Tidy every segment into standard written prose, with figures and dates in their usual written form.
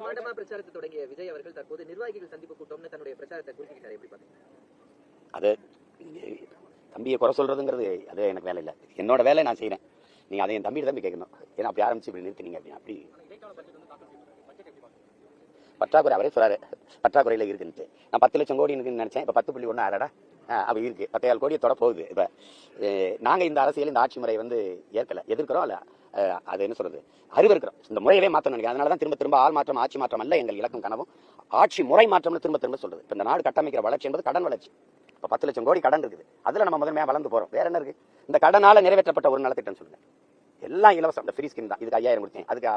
பிரம்மாண்டமா பிரச்சாரத்தை தொடங்கிய விஜய் அவர்கள் தற்போது நிர்வாகிகள் சந்திப்பு கூட்டம்னு தன்னுடைய பிரச்சாரத்தை குறிப்பிட்டார். எப்படி பாத்தீங்க? அது தம்பியை குறை சொல்றதுங்கிறது அது எனக்கு வேலை இல்லை. என்னோட வேலை நான் செய்யறேன். நீங்க அதை என் தம்பிட்டு தம்பி கேட்கணும். ஏன்னா அப்படி ஆரம்பிச்சு இப்படி நிறுத்தினீங்க அப்படின்னா அப்படி பற்றாக்குறை அவரே சொல்றாரு. பற்றாக்குறையில இருக்குன்ட்டு நான் 10 லட்சம் கோடி இருக்குன்னு நினைச்சேன். இப்ப 10.1 ஆறடா அப்ப இருக்கு. 10,000 கோடியை தொட போகுது. இப்ப நாங்க இந்த அரசியல் இந்த ஆட்சி முறையை வந்து ஏற்கல, எதிர்க்கிறோம். அல்ல அது என்ன சொல்றது, அறிவிருக்கிறோம். இந்த முறையவே மாற்றணும் நினைக்கிறேன். அதனாலதான் திரும்ப திரும்ப ஆள் மாற்றம் ஆட்சி மாற்றம் அல்ல எங்கள் இலக்கம் கனவும், ஆட்சி முறை மாற்றம்னு திரும்ப திரும்ப சொல்றது. இப்ப இந்த நாடு கட்டமைக்கிற வளர்ச்சி என்பது கடன் வளர்ச்சி. இப்ப 10 லட்சம் கோடி கடன் இருக்குது. அதுல நம்ம முதன்மையா வளர்ந்து போறோம். வேற என்ன இருக்கு? இந்த கடனால நிறைவேற்றப்பட்ட ஒரு நலத்திட்டம் சொல்லுங்க. எல்லாம் இலவசம். இந்த ஃப்ரீ ஸ்கீம் தான். இதுக்கு 5000 கொடுத்தேன், அதுக்கு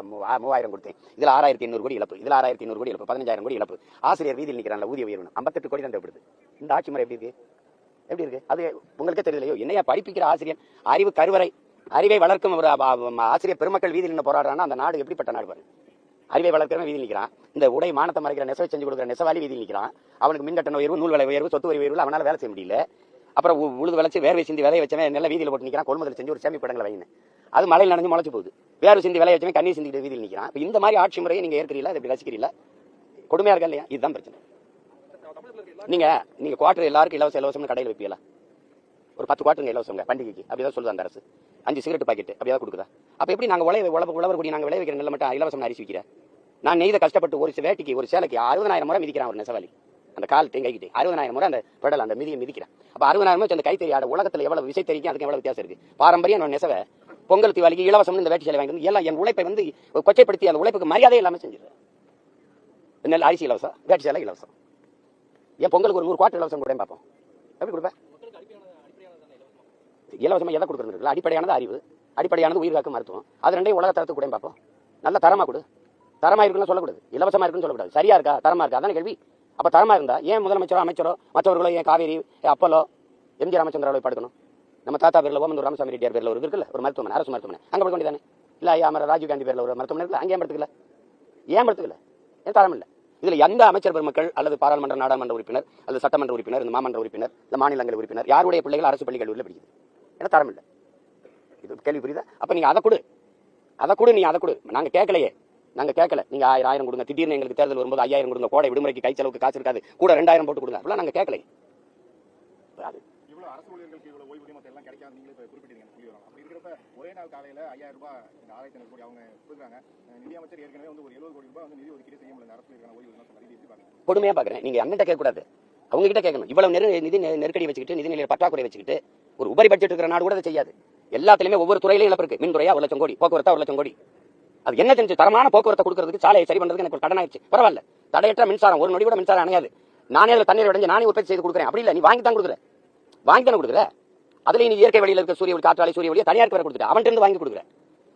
3000 கொடுத்தேன். இதுல 6800 கோடி இழப்பு, இதுல 6800 கோடி இழப்பு, 15000 கோடி இழப்பு. ஆசிரியர் வீதியில் நிக்கிறான்ல, ஊதிய உயர்வு 58 கோடி தான் தேவைப்படுது. இந்த ஆட்சி முறை எப்படி இருக்கு? எப்படி இருக்கு? அது உங்களுக்கே தெரியலையோ? என்னையா படிப்பிக்கிற ஆசிரியர், அறிவு கருவறை, அறிவை வளர்க்கும் ஒரு ஆசிரியர் பெருமக்கள் வீதியில் நின்று போராடுறான்னா அந்த நாடு எப்படிப்பட்ட நாடு பாரு. அறிவை வளர்க்கிறவன் வீதியில் நிற்கிறான். இந்த உடை மானத்தை மறைக்கிற நெசவை செஞ்சு கொடுக்குற நெசவாளி வீதியில் நிற்கிறான். அவனுக்கு மின்கட்டண உயர்வு, நூல் விலை உயர்வு, சொத்து வரி உயர்வு, அவனால வேலை செய்ய முடியல. அப்புறம் உழுது விளைச்சு வேர்வை சிந்தி விளைய வச்சவன் நல்ல வீதியில் போட்டு நிற்கிறான். கொள்முதல் செஞ்சு ஒரு சேமிப்படங்களை வைங்க, அது மழையில் நனைஞ்சு முளைச்சு போகுது. வேர்வை சிந்தி விளைய வச்சவன் கண்ணீர் சிந்தி வீதியில் நிற்கிறான். இந்த மாதிரி ஆட்சி முறையை நீங்க ஏற்கிறீங்களா? எப்படி ரசிக்கிறீங்களா? கொடுமையா இருக்கா இல்லையா? இதுதான் பிரச்சனை. நீங்க குவார்டர் எல்லாருக்கும் இலவசம்னு கடையில் வைப்பீங்களா? ஒரு 10 குவார்டருங்க இலவசங்க பண்டிகைக்கு, அப்படிதான் சொல்லுது அந்த அரசு. 5 சிகரெட் பாக்கெட் அப்படியாவது கொடுக்குதா? அப்ப எப்படி நாங்க உழவர் கூடி நாங்க விளைவிக்கிற நெல்லை மட்டும் இலவசம் அரிசி வைக்கிறேன்? நான் நெய்த கஷ்டப்பட்டு ஒரு வேட்டிக்கு ஒரு சேலைக்கு 60000 முறை மிதிக்கிறான் ஒரு நெசவாளி. அந்த கால் கைக்கிட்டு 60000 முறை அந்த பெடல் அந்த மிதியை மிதிக்கிறான். அப்ப 60000 முறை அந்த கைத்தறி ஆட உலகத்துல எவ்வளவு விசை தெரியும், அதுக்கு எவ்வளவு வித்தியாசம் இருக்கு. பாரம்பரியம் நெசவை பொங்கல் தீபாவளிக்கு இலவசம் இந்த வேட்டி சேலை வாங்கி எல்லாம் என் உழைப்பை வந்து கொச்சைப்படுத்தி அந்த உழைப்புக்கு மரியாதை இல்லாம செஞ்சிருக்கேன். நெல் அரிசி இலவசம், வேட்டி சேலை இலவசம். என் பொங்கலுக்கு ஒரு 100 குவார்டர் இலவசம் கூட பார்ப்போம். எப்படி கொடுப்பேன்? இலவசமா எதை கொடுக்குறது? அடிப்படையானது அறிவு, அடிப்படையானது உயிர் காக்கும் மருத்துவம். அது ரெண்டையும் உலக தரத்துக்கு கூட பார்ப்போம். நல்ல தரமா கொடு. தரமா இருக்குன்னு சொல்லக்கூடாது, இலவசமா இருக்குன்னு சொல்லக்கூடாது. சரியா இருக்கா, தரமா இருக்கா, அதான கேள்வி. அப்ப தரமா இருந்தா ஏன் முதலமைச்சரோ அமைச்சரோ மற்றவர்களோ ஏன் காவேரி அப்பலோ எம்ஜி ராமச்சந்திராவை படுக்கணும்? நம்ம தாத்தா பேர்ல ஓமந்தூர் ராமசாமி ரெட்டியார் பேர்ல ஒரு இருக்குல்ல ஒரு மருத்துவமனை, அரசு மருத்துவமனை, அங்க படுக்க வேண்டியதானே? இல்ல ஐயா ராஜீவ் காந்தி பேர்ல ஒரு மருத்துவமனை இருக்குல்ல, அங்கே ஏன் படுத்துக்கல? ஏன் படுத்துக்கல? ஏன் தரம் இல்லை? இதுல எந்த அமைச்சர் பெருமக்கள் அல்லது பாராளுமன்ற நாடாளுமன்ற உறுப்பினர் அல்லது சட்டமன்ற உறுப்பினர், இந்த மாமன்ற உறுப்பினர், இந்த மாநிலங்கள் உறுப்பினர் யாருடைய பிள்ளைகள் அரசு பள்ளி கல்லூரியில் படிக்குது? ஏன்னா தரம் இல்லை. இது கேள்வி புரியுதா? அப்ப நீங்க அதை கொடு, அதை கொடு, நீ அதை கொடு. நாங்க கேட்கலையே, நாங்க கேட்கல. நீங்க 1000 கொடுங்க, திடீர்னு எங்களுக்கு தேர்தல் வரும்போது 5000 கொடுங்க, கோடை விடுமுறைக்கு கை செலவுக்கு காசு இருக்காது, கூட 2000 போட்டு கொடுங்க, அப்படிலாம் நாங்க கேட்கல. அது இவ்வளவு அரசு ஊழியர்களுக்கு இவ்வளவு ஓய்வூதியம் எல்லாம் கிடைக்காது நீங்களே குறிப்பிட்டீங்க. அப்படி இருக்கிறப்ப ஒரே நாள் காலையில 5000 ரூபாய் இந்த 6500 கோடி அவங்க கொடுக்குறாங்க. நிதியமைச்சர் ஏற்கனவே வந்து ஒரு 70 கோடி ரூபாய் வந்து நிதி ஒதுக்கீடு செய்ய முடியல அரசு ஓய்வூதியம் சொன்னாங்க. இது எப்படி பாக்குறீங்க? கொடுமையா பாக்குறேன். நீங்க அண்ணன் கேட்க கூடாது, அவங்க கிட்ட கேட்கணும். இவ்வளவு நிதி நெருக்கடி வச்சுக்கிட்டு, நிதிநிலை பற்றாக்குறை வச்சுக்கிட்டு ஒரு உபரி பட்ஜெட் இருக்கிற நாடு கூட அதை செய்யாது. எல்லாத்துலயுமே ஒவ்வொரு துறையிலும் இழப்பு இருக்கு. மின்துறையா 1 லட்சம் கோடி, போக்குவரத்தா 1 லட்சம் கோடி. அது என்ன செஞ்சு தரமான போக்குவரத்தை கொடுக்கறதுக்கு, சாலையை சரி பண்றதுக்கு எனக்கு ஒரு கடன் ஆயிடுச்சு. பரவாயில்ல, தடையற்ற மின்சாரம், ஒரு நொடி கூட மின்சாரம் அணையாது. நானே அதில் தண்ணீர் அடைஞ்சு நானே உற்பத்தி செய்து கொடுக்குறேன். அப்படி இல்லை, நீ வாங்கி தான் கொடுக்குற, வாங்கி தானே கொடுக்குற. அதுல நீ இயற்கை வழியில் இருக்க சூரிய காற்றாலை, சூரிய வழியை தனியாருக்கு வர கொடுத்துட்டு அவன் இருந்து வாங்கி கொடுக்குற.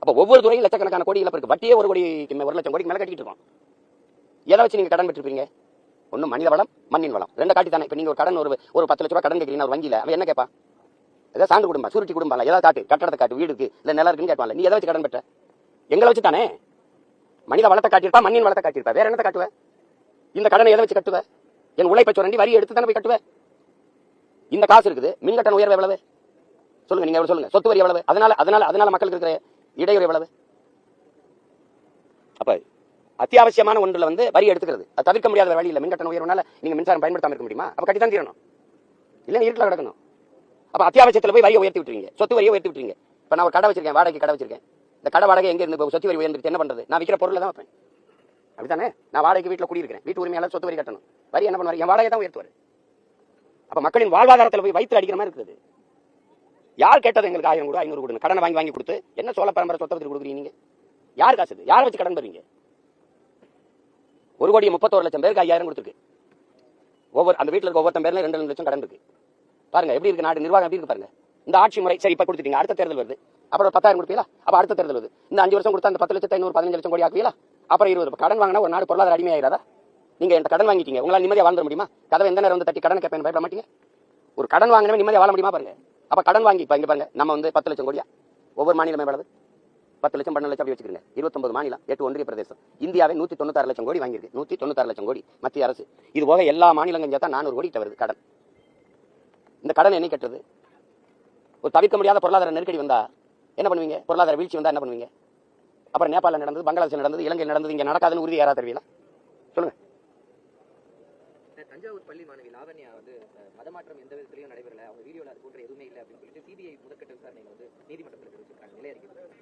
அப்ப ஒவ்வொரு துறையும் லட்சக்கணக்கான கோடி இழப்பு இருக்கு. வட்டியே 1 லட்சம் கோடிக்கு மேல கட்டிட்டு இருக்கோம். எதை வச்சு நீங்க கடன் பெற்றிருப்பீங்க? ஒன்னும் மனித வளம், மண்ணின் வளம், ரெண்டு காட்டி தானே. இப்ப நீங்க ஒரு கடன் ஒரு 10 லட்ச ரூபாய் கடன் கேட்கிறீங்க ஒரு வங்கியில, அவன் என்ன கேட்பான்? ஏதாவது சான்று குடும்பம், சூரிட்டி குடும்பம், ஏதாவது காட்டு, கட்டடத்தை காட்டு, வீடுக்கு இல்ல நிலம் இருக்குன்னு கேட்பான்ல. நீ எதை வச்சு கடன் பெற்ற? எங்களை வச்சு தானே. மனித வளத்தை காட்டியிருப்பா, மண்ணின் வளத்தை காட்டியிருப்பா, வேற என்னத்தை காட்டுவ? இந்த கடனை எதை வச்சு கட்டுவ? என் உழைப்பை சுரண்டி வரி எடுத்து தானே போய் கட்டுவ. இந்த காசு இருக்குது, மின்கட்டண உயர்வு எவ்வளவு சொல்லுங்க, நீங்க சொல்லுங்க. சொத்து வரி எவ்வளவு? அதனால மக்களுக்கு இருக்கிற இடையூறு எவ்வளவு? அப்ப அத்தியாவசியமான ஒன்றுல வந்து வரி எடுத்துக்கிறது, அது தவிர்க்க முடியாத வழி இல்லை. மின்கட்டண உயர்வுனால நீங்க மின்சாரம் பயன்படுத்தாம இருக்க முடியுமா? அப்ப கட்டித்தான் தீரணும், இல்ல இருட்டில் கிடக்கணும். அப்ப அத்தியாவசியத்துல போய் வரியை உயர்த்தி விட்டுருவீங்க, சொத்து வரியை உயர்த்தி விட்டுருவீங்க. இப்ப நான் ஒரு கடை வச்சிருக்கேன், வாடகை கடை வச்சிருக்கேன். இந்த கடை வாடகை எங்க இருந்து சொத்து வரி உயர்ந்துட்டு என்ன பண்றது? நான் விற்கிற பொருளை தான் வைப்பேன், அப்படித்தானே? நான் வாடகைக்கு வீட்டில் குடியிருக்கிறேன், வீட்டு உரிமையாளர் சொத்து வரி கட்டணும். வரி என்ன பண்ணுவார்? என் வாடகை தான் உயர்த்துவார். அப்ப மக்களின் வாழ்வாதாரத்தில் போய் வயிற்று அடிக்கிற மாதிரி இருக்குது. யார் கேட்டது எங்களுக்கு 1000 கூட 500 கொடுங்க? கடனை வாங்கி கொடுத்து என்ன சோழ பரம்பரை சொத்தை வச்சு கொடுக்குறீங்க நீங்க? யார் காசு? யாரை வச்சு கடன் பெறீங்க? 1,31,00,000 பேருக்கு 5000 கொடுத்துருக்கு. ஒவ்வொரு அந்த வீட்டில் இருக்க ஒவ்வொருத்தன் பேர்ல 2 லட்சம் கடன் இருக்கு. பாருங்க எப்படி இருக்கு நாடு நிர்வாகம், எப்படி இருக்கு பாருங்க. இந்த ஆட்சி முறை சரி இப்ப கொடுத்துட்டீங்க, அடுத்த தேர்தல் வருது, அப்புறம் 10,000 கொடுப்பீங்களா? அப்ப அடுத்த தேர்தல் வருது, இந்த 5 வருஷம் கொடுத்தா அந்த 10 லட்சத்தை 15 லட்சம் கோடி ஆக்குவீங்களா? அப்புறம் 20 கடன் வாங்கினா ஒரு நாடு பொருளாதார அடிமையாயிராதா? நீங்க என்கிட்ட கடன் வாங்கிட்டீங்க, உங்களால் நிம்மதியா வாழ்ந்துட முடியுமா? கதவை எந்த நேரம் வந்து தட்டி கடன் கேட்பேன் பயப்பட மாட்டீங்க? ஒரு கடன் வாங்கினவே நிம்மதியா வாழ முடியுமா பாருங்க. அப்ப கடன் வாங்கி இப்ப இங்க பாருங்க, நம்ம வந்து 10 லட்சம் கோடியா ஒவ்வொரு மாநிலமே எவ்வளவு? 10 லட்சம் 12 லட்சம் அப்படி வச்சுக்கிறீங்க. 29 மாநிலம், 8 ஒன்றிய பிரதேசம். இந்தியாவே 196 லட்சம் கோடி வாங்கியிருக்கு. 196 லட்சம் கோடி மத்திய அரசு. இது போக எல்லா மாநிலங்களும் சேர்த்தா 400 கோடி வருது கடன். இந்த கடன் என்ன கட்டுறது? ஒரு தவிர்க்க முடியாத பொருளாதார நெருக்கடி வந்தா என்ன பண்ணுவீங்க? பொருளாதார வீழ்ச்சி வந்தா என்ன பண்ணுவீங்க? அப்புறம் நேபாள நடந்தது, பங்களாதேஷ் நடந்தது, இலங்கை நடந்தது, இங்க நடக்காதுன்னு உறுதி யாரா தருவீங்களா? தஞ்சாவூர் பள்ளி மாணவி லாவண்யா வந்து மதமாற்றம் எந்த விதத்திலையும் நடைபெறல, அவங்க வீடியோல அது போன்ற எதுவுமே இல்லை அப்படின்னு சொல்லிட்டு சிபிஐ முதற்கட்ட விசாரணையில வந்து நீதிமன்றத்தில் தெரிவிச்சிருக்காங்க. நிலை அறிக்கை